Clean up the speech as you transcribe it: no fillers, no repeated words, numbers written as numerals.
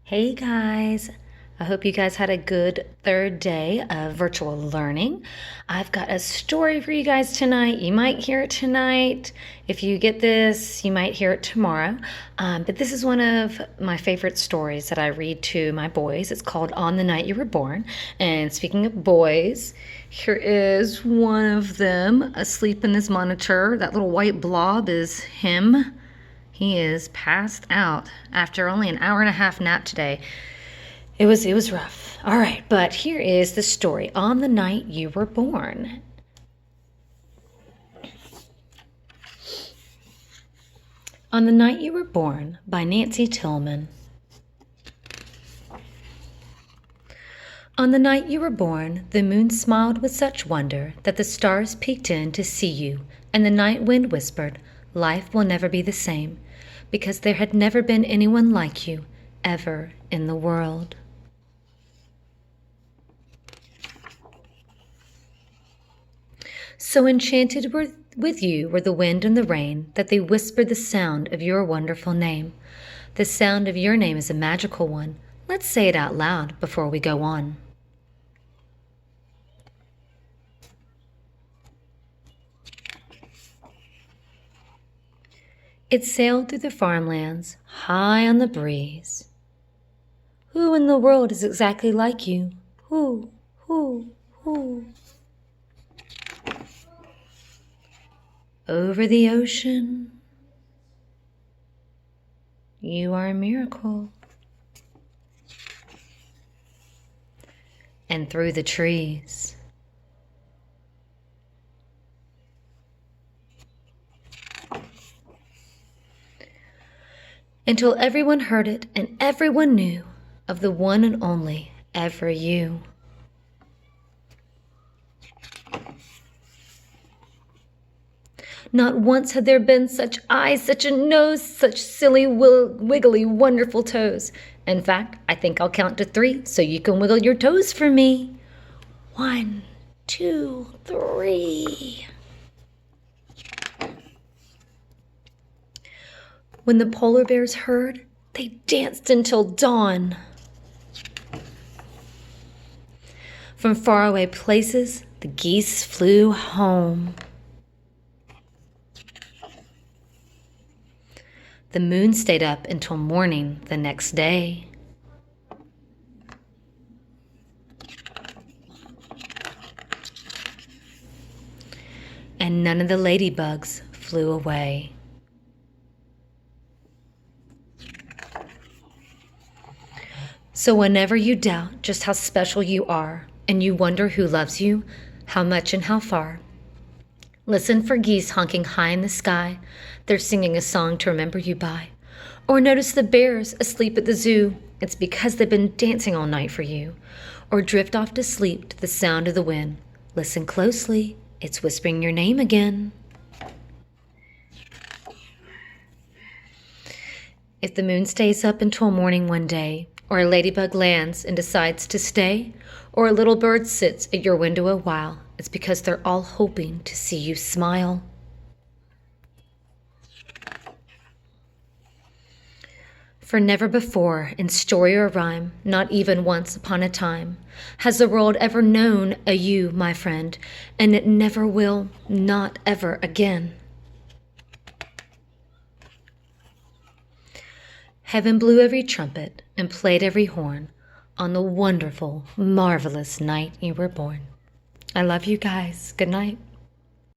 Hey guys, I hope you guys had a good third day of virtual learning. I've got a story for you guys tonight. You might hear it tonight. If you get this, you might hear it tomorrow. But this is one of my favorite stories that I read to my boys. It's called On the Night You Were Born. And speaking of boys, here is one of them asleep in this monitor. That little white blob is him. He is passed out after only an hour and a half nap today. It was rough. All right, but here is the story. On the Night You Were Born. On the Night You Were Born by Nancy Tillman. On the night you were born, the moon smiled with such wonder that the stars peeked in to see you, and the night wind whispered, "Life will never be the same, because there had never been anyone like you, ever in the world." So enchanted with you were the wind and the rain that they whispered the sound of your wonderful name. The sound of your name is a magical one. Let's say it out loud before we go on. It sailed through the farmlands, high on the breeze. Who in the world is exactly like you? Who? Over the ocean, you are a miracle. And through the trees, until everyone heard it and everyone knew of the one and only ever you. Not once had there been such eyes, such a nose, such silly, wiggly, wonderful toes. In fact, I think I'll count to 3 so you can wiggle your toes for me. 1, 2, 3. When the polar bears heard, they danced until dawn. From faraway places, the geese flew home. The moon stayed up until morning the next day. And none of the ladybugs flew away. So whenever you doubt just how special you are, and you wonder who loves you, how much and how far, listen for geese honking high in the sky. They're singing a song to remember you by. Or notice the bears asleep at the zoo. It's because they've been dancing all night for you. Or drift off to sleep to the sound of the wind. Listen closely. It's whispering your name again. If the moon stays up until morning one day, or a ladybug lands and decides to stay, or a little bird sits at your window a while, it's because they're all hoping to see you smile. For never before, in story or rhyme, not even once upon a time, has the world ever known a you, my friend, and it never will, not ever again. Heaven blew every trumpet and played every horn on the wonderful, marvelous night you were born. I love you guys. Good night.